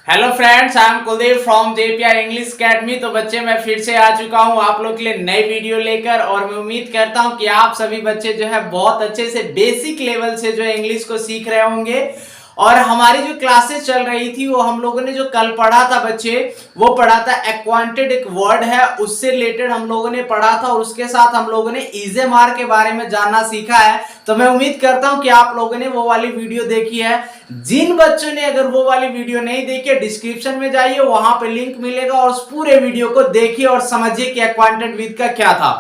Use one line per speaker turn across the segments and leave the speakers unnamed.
Hello friends, I am Kuldeep from JPR English academy. तो बच्चे मैं फिर से आ चुका हूं आप लोग के लिए नई वीडियो लेकर, और मैं उम्मीद करता हूं कि आप सभी बच्चे जो है बहुत अच्छे से बेसिक लेवल से जो है इंग्लिश को सीख रहे होंगे। और हमारी जो क्लासेस चल रही थी वो हम लोगों ने जो कल पढ़ा था बच्चे, वो पढ़ा था एक्वांटेड, एक वर्ड है उससे रिलेटेड हम लोगों ने पढ़ा था, और उसके साथ हम लोगों ने इजेमार के बारे में जानना सीखा है। तो मैं उम्मीद करता हूं कि आप लोगों ने वो वाली वीडियो देखी है। जिन बच्चों ने अगर वो वाली वीडियो नहीं देखी, डिस्क्रिप्शन में जाइए, वहां पे लिंक मिलेगा, और उस पूरे वीडियो को देखिए और समझिए कि एक्वांटेड विद का क्या था।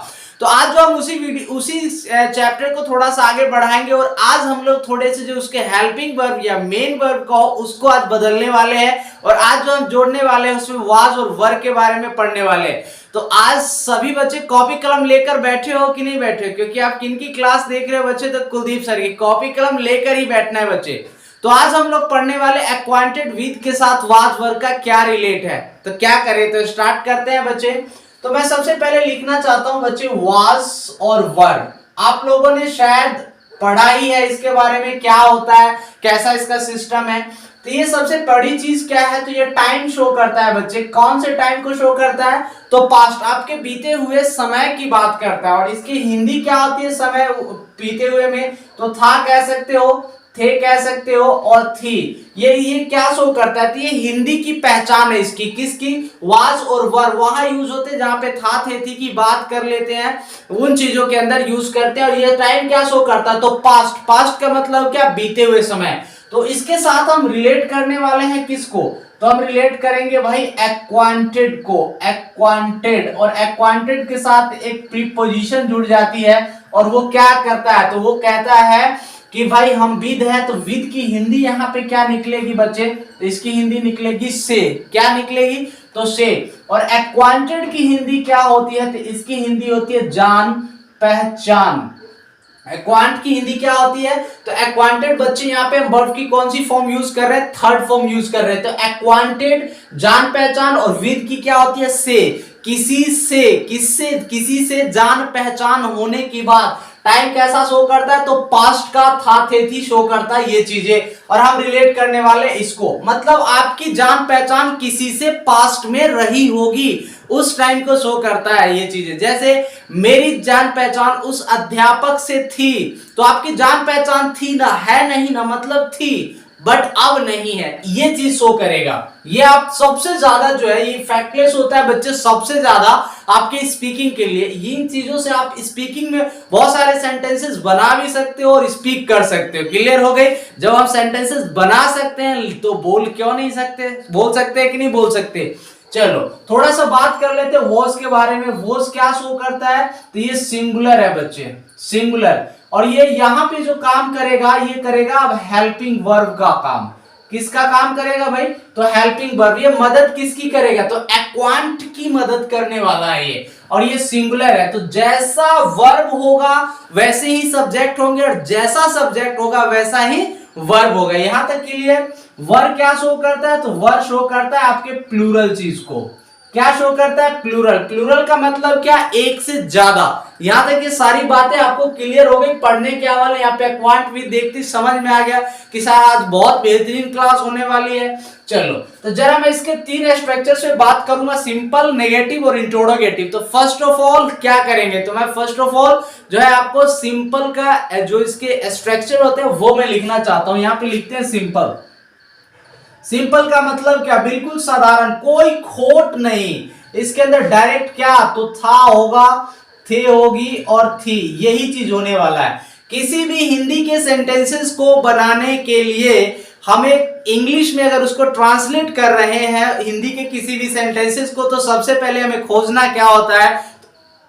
तो आज जो हम उसी चैप्टर को थोड़ा सा आगे बढ़ाएंगे, और आज हम लोग थोड़े से जो उसके हेल्पिंग वर्ब या मेन वर्ब को उसको आज बदलने वाले हैं, और आज जो हम जोड़ने वाले हैं उसमें वाज और वर के बारे में पढ़ने वाले हैं। तो आज सभी बच्चे कॉपी कलम लेकर बैठे हो कि नहीं बैठे हो? क्योंकि आप किनकी क्लास देख रहे हो बच्चे? तो कुलदीप सर की। कॉपी कलम लेकर ही बैठना है बच्चे। तो आज हम लोग पढ़ने वाले एक्वांटेड विद के साथ वाज वर्ब का क्या रिलेट है। तो क्या करें, तो स्टार्ट करते हैं बच्चे। तो मैं सबसे पहले लिखना चाहता हूं बच्चे वाज और वर। आप लोगों ने शायद पढ़ा ही है इसके बारे में, क्या होता है, कैसा इसका सिस्टम है। तो ये सबसे बड़ी चीज क्या है, तो ये टाइम शो करता है बच्चे। कौन से टाइम को शो करता है? तो पास्ट, आपके बीते हुए समय की बात करता है। और इसकी हिंदी क्या होती है समय बीते हुए में? तो था कह सकते हो, थे कह सकते हो, और थी। ये क्या शो करता है? तो ये हिंदी की पहचान है इसकी। किसकी? वाज और वर वहां यूज होते हैं जहां पे था थे थी की बात कर लेते हैं, उन चीजों के अंदर यूज करते हैं। और ये टाइम क्या शो करता है? तो पास्ट। पास्ट का मतलब क्या? बीते हुए समय। तो इसके साथ हम रिलेट करने वाले हैं किसको? तो हम रिलेट करेंगे भाई एक्वांटेड को। एक्वांटेड, और एक्वांटेड के साथ एक प्रीपोजिशन जुड़ जाती है, और वो क्या करता है? तो वो कहता है कि भाई हम विद है, तो विद की हिंदी यहां पे क्या निकलेगी बच्चे? तो इसकी हिंदी निकलेगी से। क्या निकलेगी? तो से। और एक्वांटेड की हिंदी क्या होती है? तो इसकी हिंदी होती है जान पहचान। एक्वांट की हिंदी क्या होती है? तो एक्वांटेड बच्चे यहाँ पे हम वर्ब की कौन सी फॉर्म यूज कर रहे हैं? थर्ड फॉर्म यूज कर रहे हैं। तो एक्वांटेड जान पहचान, और विद की क्या होती है? से। किसी से, किससे? किसी से जान पहचान होने की बाद टाइम कैसा शो करता है? तो पास्ट का था थे थी शो करता है, ये चीजें। और हम रिलेट करने वाले इसको, मतलब आपकी जान पहचान किसी से पास्ट में रही होगी, उस टाइम को शो करता है ये चीजें। जैसे मेरी जान पहचान उस अध्यापक से थी, तो आपकी जान पहचान थी ना, है नहीं ना, मतलब थी, बट अब नहीं है, ये चीज शो करेगा। ये आप सबसे ज्यादा जो है, ये फैक्टलेस होता है बच्चे सबसे ज्यादा आपके स्पीकिंग के लिए। इन चीजों से आप स्पीकिंग में बहुत सारे सेंटेंसेस बना भी सकते हो और स्पीक कर सकते हो। क्लियर हो गई? जब हम सेंटेंसेस बना सकते हैं तो बोल क्यों नहीं सकते? बोल सकते हैं कि नहीं बोल सकते? चलो थोड़ा सा बात कर लेते हैं वॉज के बारे में। वॉज क्या शो करता है? तो ये सिंगुलर है बच्चे, सिंगुलर। और ये यहां पे जो काम करेगा, ये करेगा अब हेल्पिंग वर्ब का काम। किसका काम करेगा भाई? तो हेल्पिंग वर्ब। ये मदद किसकी करेगा? तो एक्वांट की मदद करने वाला है ये। और ये सिंगुलर है, तो जैसा वर्ब होगा वैसे ही सब्जेक्ट होंगे, और जैसा सब्जेक्ट होगा वैसा ही वर्ब होगा। यहां तक क्लियर? वर क्या शो करता है? तो वर शो करता है आपके प्लूरल चीज को। क्या शो करता है? प्लूरल। प्लूरल का मतलब क्या? एक से ज्यादा। यहां तक ये सारी बातें आपको क्लियर हो गई। पढ़ने के वाले यहाँ पे एक्वांट भी देखते समझ में आ गया कि सर आज बहुत बेहतरीन क्लास होने वाली है। चलो तो जरा मैं इसके तीन स्ट्रक्चर से बात करूंगा, सिंपल, नेगेटिव और इंट्रोगेटिव। तो फर्स्ट ऑफ ऑल क्या करेंगे? तो मैं फर्स्ट ऑफ ऑल जो है आपको सिंपल का जो इसके स्ट्रक्चर होते हैं वो मैं लिखना चाहता हूं। यहां पे लिखते हैं सिंपल। सिंपल का मतलब क्या? बिल्कुल साधारण, कोई खोट नहीं। इसके अंदर डायरेक्ट क्या? तो था होगा, थे होगी, और थी, यही चीज होने वाला है। किसी भी हिंदी के सेंटेंसेस को बनाने के लिए हमें इंग्लिश में अगर उसको ट्रांसलेट कर रहे हैं हिंदी के किसी भी सेंटेंसेस को, तो सबसे पहले हमें खोजना क्या होता है?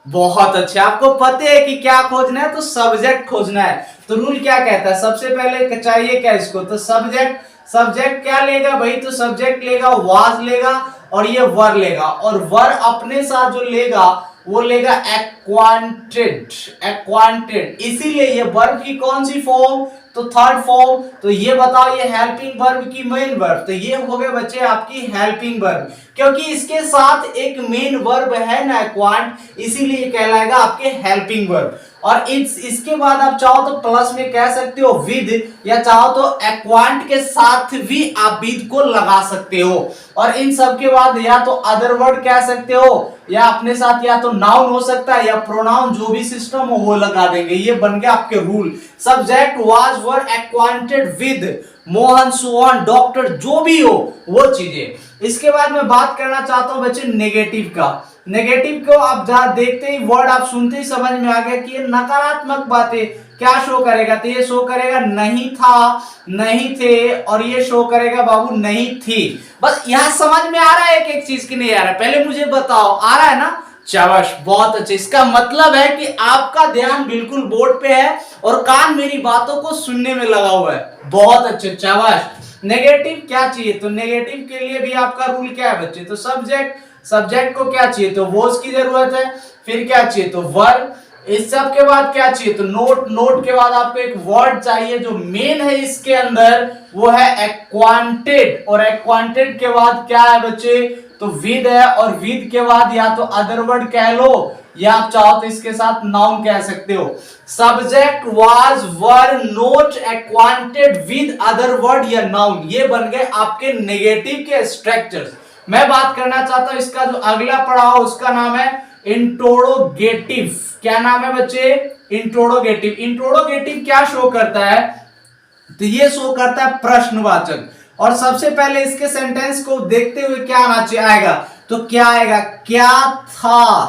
बहुत अच्छा, आपको पता है कि क्या खोजना है? तो सब्जेक्ट खोजना है। तो रूल क्या कहता है? सबसे पहले चाहिए क्या इसको? तो सब्जेक्ट। सब्जेक्ट क्या लेगा भाई? तो सब्जेक्ट लेगा वाज लेगा, और ये वर लेगा, और वर अपने साथ जो लेगा वो लेगा एक्वांटेड। एक्वांटेड, इसीलिए ये वर्ब की कौन सी फॉर्म? तो थर्ड फॉर्म। तो ये बताओ, ये हेल्पिंग वर्ब की मेन वर्ब? तो ये हो गए बच्चे आपकी हेल्पिंग वर्ब, क्योंकि इसके साथ एक मेन वर्ब है ना एक्वांट, इसीलिए कहलाएगा आपके हेल्पिंग वर्ब। और इसके बाद आप चाहो तो प्लस में कह सकते हो विद, या चाहो तो एक्वांट के साथ भी आप विद को लगा सकते हो। और इन सब के बाद या तो अदर वर्ड कह सकते हो, या अपने साथ या तो नाउन हो सकता है या प्रोनाउन, जो भी सिस्टम हो वो लगा देंगे। ये बन गया आपके rule. Subject was were acquainted with Mohan, Sohan, doctor, जो भी हो वो चीजें। इसके बाद मैं बात करना चाहता हूं बच्चे नेगेटिव का। नेगेटिव को आप जहां देखते ही वर्ड आप सुनते ही समझ में आ गया कि ये नकारात्मक बातें क्या शो करेगा, तो ये शो करेगा नहीं था, नहीं थे, और ये शो करेगा बाबू नहीं थी। बस यहां समझ में आ रहा है एक एक चीज की नहीं आ रहा है, पहले मुझे बताओ आ रहा है ना? शाबाश, बहुत अच्छे। इसका मतलब है कि आपका ध्यान बिल्कुल बोर्ड पे है और कान मेरी बातों को सुनने में लगा हुआ है। बहुत अच्छे, शाबाश। नेगेटिव क्या चाहिए? तो नेगेटिव के लिए भी आपका रूल क्या है बच्चे? तो सब्जेक्ट को क्या चाहिए? तो वॉज की जरूरत है। फिर क्या चाहिए? तो वर्ब। इस सब के बाद क्या चाहिए? तो नोट के बाद आपको एक वर्ड चाहिए जो मेन है इसके अंदर, वो है एक्वांटेड। और एक्वांटेड के बाद क्या है बच्चे? तो विद है, और विद के बाद या तो अदर वर्ड कह लो, या आप चाहो तो इसके साथ नाउन कह सकते हो। Subject was were not acquainted with other word या नाउन, ये बन गए आपके नेगेटिव के स्ट्रक्चर्स। मैं बात करना चाहता हूं इसका जो अगला पड़ाव उसका नाम है इंट्रोगेटिव। क्या नाम है बच्चे? इंट्रोगेटिव। इंट्रोगेटिव क्या शो करता है? तो ये शो करता है प्रश्नवाचक। और सबसे पहले इसके सेंटेंस को देखते हुए क्या आना चाहिए? आएगा तो क्या आएगा? क्या था,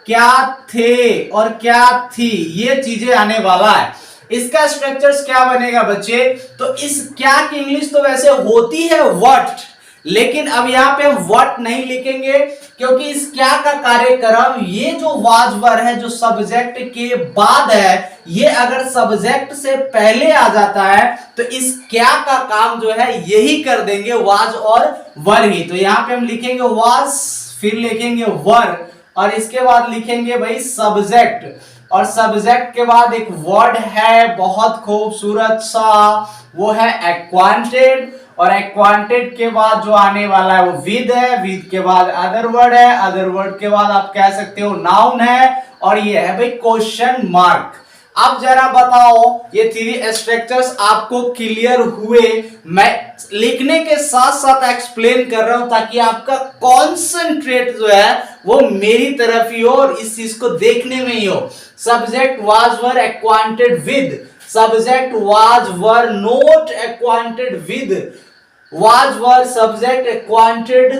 क्या थे, और क्या थी, ये चीजें आने वाला है। इसका स्ट्रक्चर्स क्या बनेगा बच्चे? तो इस क्या की इंग्लिश तो वैसे होती है व्हाट, लेकिन अब यहां पे हम व्हाट नहीं लिखेंगे, क्योंकि इस क्या का कार्यक्रम, ये जो वाज वर है जो सब्जेक्ट के बाद है, ये अगर सब्जेक्ट से पहले आ जाता है तो इस क्या का काम जो है यही कर देंगे, वाज और वर ही। तो यहां पे हम लिखेंगे वाज, फिर लिखेंगे वर, और इसके बाद लिखेंगे भाई सब्जेक्ट। और सब्जेक्ट के बाद एक वर्ड है बहुत खूबसूरत सा, वो है एक्वांटेड। और एक्वांटेड के बाद जो आने वाला है वो विद है, विद के बाद अदर वर्ड है, अदर वर्ड के बाद आप कह सकते हो नाउन है, और ये है भाई क्वेश्चन मार्क। अब जरा बताओ ये थ्री स्ट्रक्चर्स आपको क्लियर हुए? मैं लिखने के साथ साथ एक्सप्लेन कर रहा हूं ताकि आपका कॉन्सेंट्रेट जो है वो मेरी तरफ ही हो और इस चीज को देखने में ही हो। Subject was were acquainted with, subject was were not acquainted with, was were subject acquainted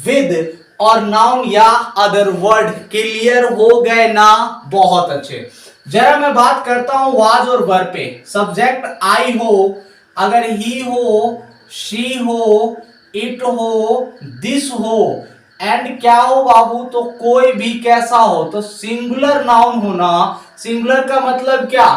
with, और नाउन या अदर वर्ड। क्लियर हो गए ना? बहुत अच्छे। जरा मैं बात करता हूं वाज और वर पे। सब्जेक्ट आई हो, अगर ही हो, शी हो, इट हो, दिस हो, एंड क्या हो बाबू? तो कोई भी कैसा हो, तो सिंगुलर नाउन होना। सिंगुलर का मतलब क्या?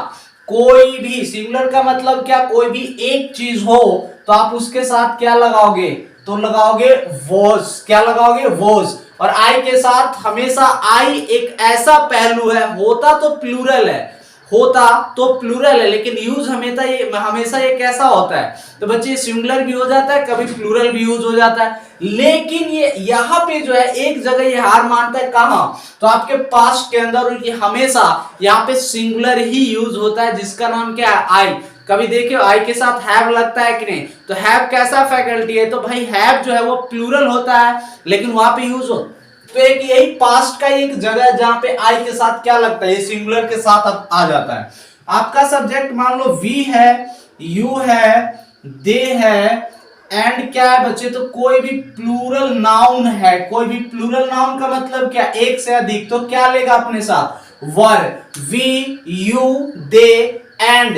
कोई भी। सिंगुलर का मतलब क्या? कोई भी एक चीज हो तो आप उसके साथ क्या लगाओगे? तो लगाओगे वॉज। क्या लगाओगे? वॉज। और आई के साथ हमेशा आई एक ऐसा पहलू है, होता तो प्लूरल है, होता तो प्लूरल है, लेकिन यूज हमेशा ये कैसा होता है? तो बच्चे सिंगुलर भी हो जाता है, कभी प्लूरल भी यूज हो जाता है, लेकिन ये यहाँ पे जो है एक जगह ये हार मानता है। कहां? तो आपके पास्ट के अंदर ये हमेशा यहाँ पे सिंगुलर ही यूज होता है, जिसका नाम क्या है? आई। कभी देखियो आई के साथ हैव लगता है कि नहीं? तो हैव कैसा फैकल्टी है? तो भाई हैव जो है वो प्लूरल होता है, लेकिन वहां पे यूज हो। तो एक यही पास्ट का एक जगह है जहां पे आई के साथ क्या लगता है? ये सिंगुलर के साथ आ जाता है। आपका सब्जेक्ट मान लो वी है, यू है, दे है, एंड क्या है बच्चे? तो कोई भी प्लूरल नाउन है। कोई भी प्लूरल नाउन का मतलब क्या? एक से अधिक। तो क्या लेगा अपने साथ? Were. We, you, they, and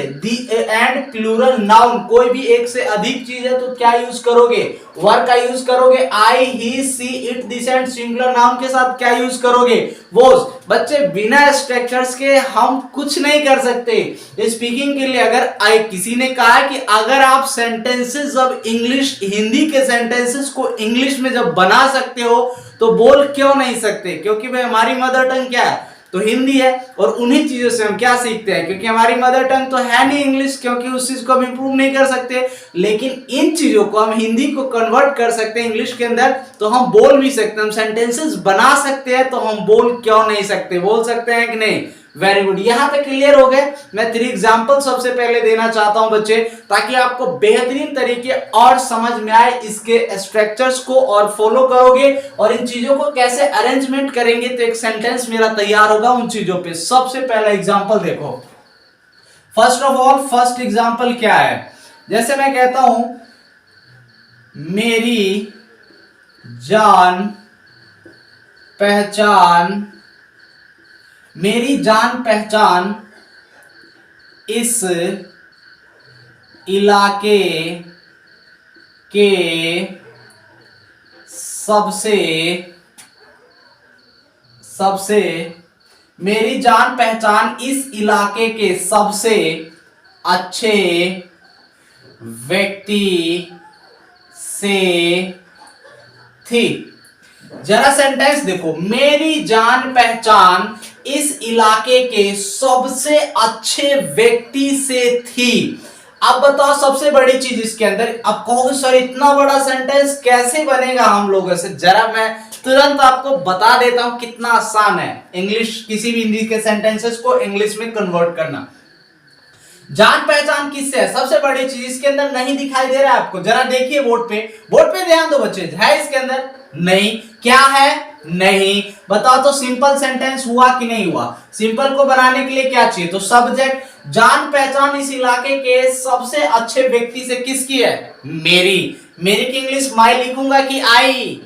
plural noun, कोई भी एक से अधिक चीज है तो क्या यूज करोगे? वर का यूज करोगे। I, he, she, it, this, and singular noun के साथ क्या यूज करोगे? वोज। बच्चे बिना स्ट्रक्चर्स के हम कुछ नहीं कर सकते स्पीकिंग के लिए। अगर किसी ने कहा है कि अगर आप सेंटेंसेस जब इंग्लिश, हिंदी के सेंटेंसेस को इंग्लिश में जब बना सकते हो तो बोल क्यों नहीं सकते? क्योंकि भाई हमारी मदर टंग क्या है? तो हिंदी है, और उन्हीं चीजों से हम क्या सीखते हैं? क्योंकि हमारी मदर टंग तो है नहीं इंग्लिश, क्योंकि उस चीज को हम इंप्रूव नहीं कर सकते, लेकिन इन चीजों को हम हिंदी को कन्वर्ट कर सकते हैं इंग्लिश के अंदर, तो हम बोल भी सकते हैं, हम सेंटेंसेस बना सकते हैं, तो हम बोल क्यों नहीं सकते? बोल सकते हैं कि नहीं? वेरी गुड, यहां पे क्लियर हो गए। मैं 3 एग्जांपल सबसे पहले देना चाहता हूं बच्चे, ताकि आपको बेहतरीन तरीके और समझ में आए इसके स्ट्रक्चर्स को, और फॉलो करोगे और इन चीजों को कैसे अरेंजमेंट करेंगे तो एक सेंटेंस मेरा तैयार होगा उन चीजों पे। सबसे पहला एग्जांपल देखो, first of all first example क्या है, जैसे मैं कहता हूं मेरी जान पहचान, मेरी जान पहचान इस इलाके के सबसे मेरी जान पहचान इस इलाके के सबसे अच्छे व्यक्ति से थी। जरा सेंटेंस देखो, मेरी जान पहचान इस इलाके के सबसे अच्छे व्यक्ति से थी। अब बताओ सबसे बड़ी चीज इसके अंदर, अब कहोगे सर इतना बड़ा सेंटेंस कैसे बनेगा हम लोगों से, जरा मैं तुरंत आपको बता देता हूं कितना आसान है इंग्लिश, किसी भी हिंदी के सेंटेंसेस को इंग्लिश में कन्वर्ट करना। जान पहचान किससे है, सबसे बड़ी चीज इसके अंदर नहीं दिखाई दे रहा है आपको, जरा देखिए बोर्ड पे ध्यान दो बच्चे, है इसके अंदर नहीं, क्या है नहीं, बताओ तो सिंपल सेंटेंस हुआ कि नहीं हुआ। सिंपल को बनाने के लिए क्या चाहिए, तो सब्जेक्ट, जान पहचान इस इलाके के सबसे अच्छे व्यक्ति से किसकी है, मेरी की इंग्लिश माई लिखूंगा कि आई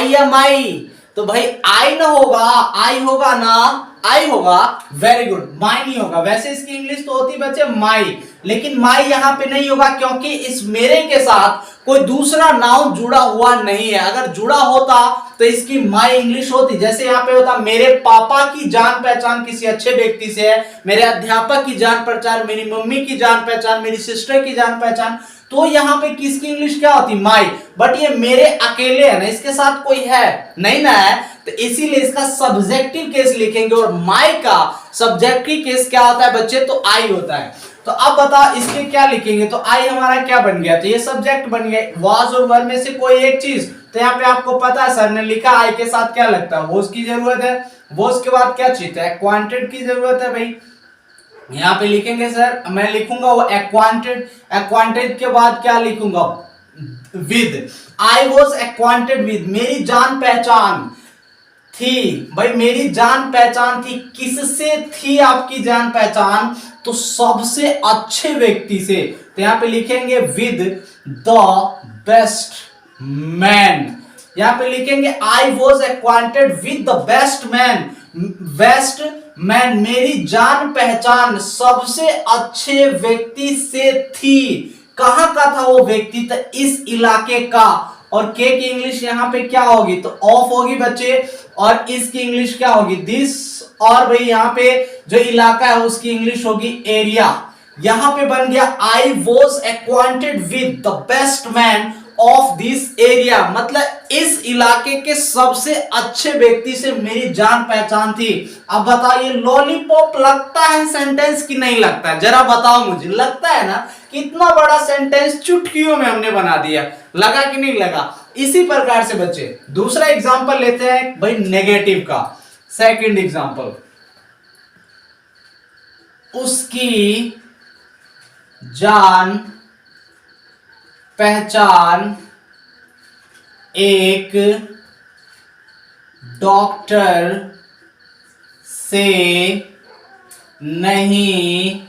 या माई, तो भाई आई ना होगा, आई होगा ना, आई होगा, वेरी गुड, माई नहीं होगा। वैसे इसकी इंग्लिश तो होती बच्चे माई, लेकिन माई यहां पे नहीं होगा क्योंकि इस मेरे के साथ कोई दूसरा नाउन जुड़ा हुआ नहीं है। अगर जुड़ा होता तो इसकी माई इंग्लिश होती, जैसे यहां पे होता मेरे पापा की जान पहचान किसी अच्छे व्यक्ति से है, मेरे अध्यापक की जान पहचान, मेरी मम्मी की जान पहचान, मेरी सिस्टर की जान पहचान, तो यहां पे किसकी इंग्लिश क्या होती, माई। बट ये मेरे अकेले है ना, इसके साथ कोई है नहीं ना है, तो इसीलिए इसका सब्जेक्टिव केस लिखेंगे, और माई का सब्जेक्टिव केस क्या होता है बच्चे, तो आई होता है। तो अब बताओ इसके क्या लिखेंगे, तो आई हमारा क्या बन गया, तो ये सब्जेक्ट बन गया, वाज और वर में से कोई एक चीज। तो यहाँ पे आपको पता है सर ने लिखा आई के साथ क्या लगता है, वॉज की जरूरत है, वॉज के बाद क्या चीज है, एक्वांटेड की जरूरत है भाई। यहां पे लिखेंगे सर, मैं लिखूंगा वो एक्वांटेड, एक्वांटेड के बाद क्या लिखूंगा, with, I was acquainted with, मेरी जान पहचान थी, भाई मेरी जान पहचान थी, किससे थी आपकी जान पहचान, तो सबसे अच्छे व्यक्ति से। तो यहां पे लिखेंगे विद द बेस्ट मैन, यहां पे लिखेंगे I was acquainted with the best man, best man, मेरी जान पहचान सबसे अच्छे व्यक्ति से थी। कहां का था वो व्यक्ति, तो इस इलाके का, और के की इंग्लिश यहां पे क्या होगी, तो ऑफ होगी बच्चे, और इसकी इंग्लिश क्या होगी, दिस, और भाई यहां पे जो इलाका है उसकी इंग्लिश होगी एरिया। यहां पे बन गया I was acquainted with the best man of this area, मतलब इस इलाके के सबसे अच्छे व्यक्ति से मेरी जान पहचान थी। अब बताओ ये लॉलीपॉप लगता है सेंटेंस कि नहीं लगता है, जरा बताओ मुझे, लगता है ना, कितना बड़ा सेंटेंस चुटकियों में हमने बना दिया, लगा कि नहीं लगा। इसी प्रकार से बच्चे दूसरा एग्जांपल लेते हैं भाई नेगेटिव का, सेकंड एग्जांपल, उसकी जान पहचान एक डॉक्टर से नहीं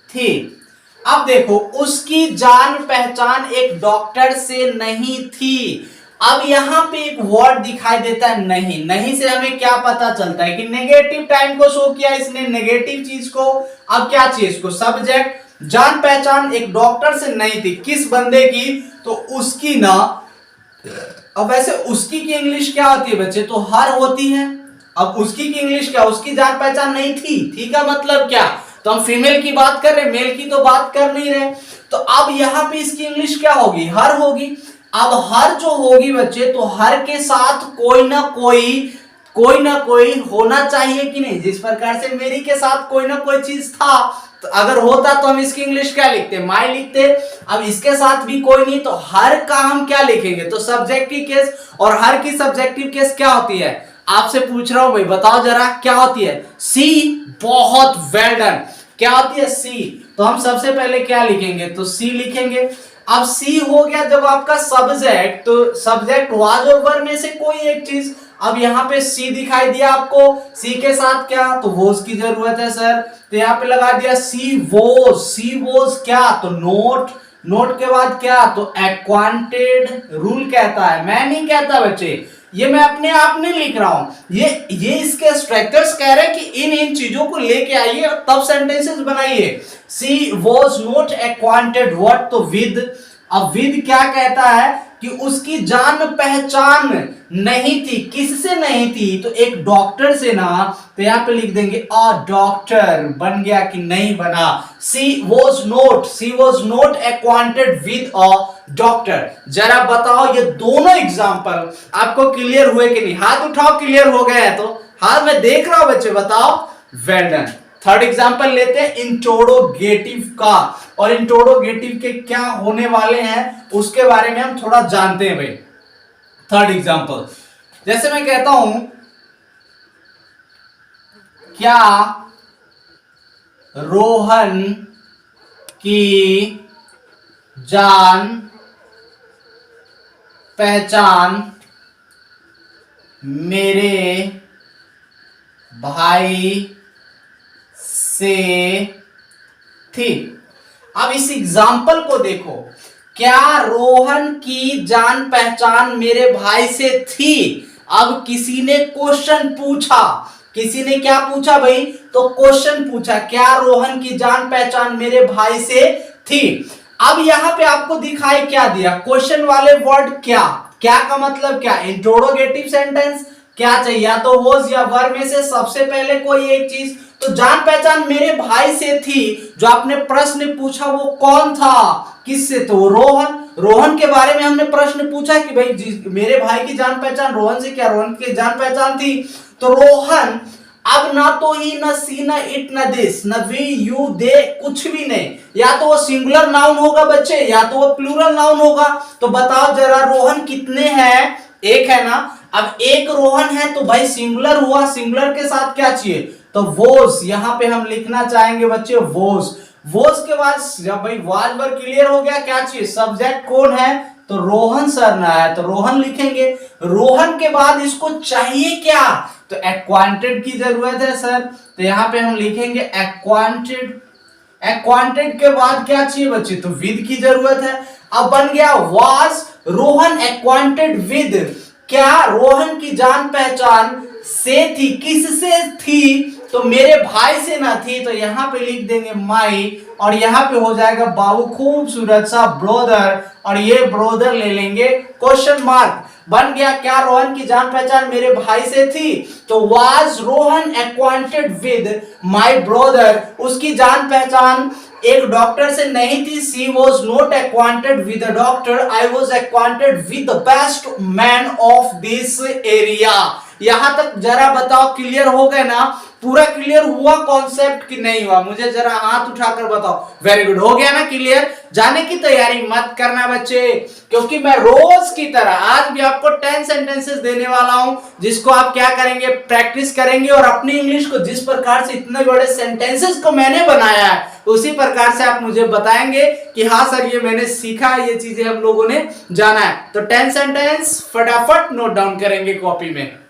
थी। अब देखो उसकी जान पहचान एक डॉक्टर से नहीं थी। अब यहां पे एक वर्ड दिखाई देता है नहीं, नहीं से हमें क्या पता चलता है कि नेगेटिव टाइम को शो किया इसने, नेगेटिव चीज को। अब क्या चीज को, सब्जेक्ट, जान पहचान एक डॉक्टर से नहीं थी, किस बंदे की, तो उसकी ना। अब वैसे उसकी की इंग्लिश क्या होती है बच्चे, तो हर होती है। अब उसकी की इंग्लिश क्या, उसकी जान पहचान नहीं थी, ठीक है, मतलब क्या, तो हम फीमेल की बात कर रहे, मेल की तो बात कर नहीं रहे। तो अब यहां पे इसकी इंग्लिश क्या होगी, हर होगी। अब हर जो होगी बच्चे, तो हर के साथ कोई ना कोई होना चाहिए कि नहीं, जिस प्रकार से मेरी के साथ कोई ना कोई चीज था, तो अगर होता तो हम इसकी इंग्लिश क्या लिखते, माई लिखते। अब इसके साथ भी कोई नहीं, तो हर का हम क्या लिखेंगे, तो सब्जेक्टिव केस, और हर की सब्जेक्टिव केस क्या होती है, आपसे पूछ रहा हूं भाई, बताओ जरा क्या होती है सी। बहुत वेल डन। क्या होती है सी? तो हम सबसे पहले क्या लिखेंगे, तो सी लिखेंगे। अब सी हो गया जब आपका सब्जेक्ट, तो सब्जेक्ट वाज और वर में से कोई एक चीज। अब यहाँ पे सी दिखाई दिया आपको, सी के साथ क्या, तो वोज की जरूरत है सर, तो यहाँ पे लगा दिया सी वोज। सी वोज क्या, तो नोट। नोट के बाद क्या, तो एक्वांटेड। रूल कहता है, मैं नहीं कहता बच्चे, ये मैं अपने आप नहीं लिख रहा हूं, ये इसके स्ट्रक्चर्स कह रहे हैं कि इन इन चीजों को लेके आइए और तब सेंटेंसेस बनाइए। सी वॉज नॉट एक्वांटेड व्हाट, तो विद। अब विद क्या कहता है कि उसकी जान पहचान नहीं थी। किससे नहीं थी, तो एक डॉक्टर से ना, तो यहां पे लिख देंगे अ डॉक्टर। बन गया कि नहीं बना? She was not acquainted with a doctor. जरा बताओ ये दोनों एग्जांपल आपको क्लियर हुए कि नहीं? हाथ उठाओ क्लियर हो गए हैं तो। हाथ मैं देख रहा हूं बच्चे, बताओ। Well done. थर्ड एग्जांपल लेते हैं इंट्रोगेटिव का, और इंट्रोगेटिव के क्या होने वाले हैं उसके बारे में हम थोड़ा जानते हैं भाई। थर्ड एग्जांपल, जैसे मैं कहता हूं क्या रोहन की जान पहचान मेरे भाई से थी। अब इस एग्जाम्पल को देखो, क्या रोहन की जान पहचान मेरे भाई से थी। अब किसी ने क्वेश्चन पूछा, किसी ने क्या पूछा भाई, तो क्वेश्चन पूछा, क्या रोहन की जान पहचान मेरे भाई से थी। अब यहां पे आपको दिखाई क्या दिया, क्वेश्चन वाले वर्ड क्या, क्या का मतलब क्या, इंट्रोगेटिव सेंटेंस। क्या चाहिए, या तो वॉज या वर में से सबसे पहले कोई एक चीज। तो जान पहचान मेरे भाई से थी, जो आपने प्रश्न पूछा वो कौन था, किससे, तो रोहन। रोहन के बारे में हमने प्रश्न पूछा कि भाई मेरे भाई की जान पहचान रोहन से, क्या रोहन की जान पहचान थी, तो रोहन। अब ना तो ही, ना सी, ना इट, ना दिस, ना वी, यू, दे, कुछ भी नहीं। या तो वो सिंगुलर नाउन होगा बच्चे, या तो वो प्लूरल नाउन होगा। तो बताओ जरा रोहन कितने हैं, एक है ना। अब एक रोहन है तो भाई सिंगुलर हुआ, सिंगुलर के साथ क्या चाहिए, तो वोज। यहां पे हम लिखना चाहेंगे बच्चे वोज। वोज के बाद जब भाई वाज वर क्लियर हो गया, क्या चाहिए, सब्जेक्ट कौन है, तो रोहन सर ना है, तो रोहन लिखेंगे। रोहन के बाद इसको चाहिए क्या, तो एक्वांटेड की जरूरत है सर, तो यहां पे हम लिखेंगे एक्वांटेड। एक्वांटेड के बाद क्या चाहिए बच्चे, तो विद की जरूरत है। अब बन गया वाज रोहन एक्वांटेड विद, क्या रोहन की जान पहचान से थी, किससे थी, तो मेरे भाई से ना थी, तो यहां पे लिख देंगे माई, और यहां पे हो जाएगा बाबू खूबसूरत सा ब्रोदर, और ये ब्रोदर ले लेंगे क्वेश्चन मार्क। बन गया क्या रोहन की जान पहचान मेरे भाई से थी, तो was Rohan acquainted with my brother, उसकी जान पहचान एक डॉक्टर से नहीं थी। She was not acquainted with a doctor, I was acquainted with the best man of this area. यहां तक जरा बताओ क्लियर हो गए ना, पूरा क्लियर हुआ कॉन्सेप्ट कि नहीं हुआ, मुझे जरा हाथ उठाकर बताओ। वेरी गुड, हो गया ना क्लियर। जाने की तैयारी मत करना बच्चे, क्योंकि मैं रोज की तरह आज भी आपको 10 सेंटेंसेस देने वाला हूं, जिसको आप क्या करेंगे, प्रैक्टिस करेंगे, और अपनी इंग्लिश को जिस प्रकार से इतने बड़े सेंटेंसेस को मैंने बनाया है उसी प्रकार से आप मुझे बताएंगे कि हाँ सर ये मैंने सीखा, ये चीजें हम लोगों ने जाना है। तो 10 सेंटेंस फटाफट नोट डाउन करेंगे कॉपी में।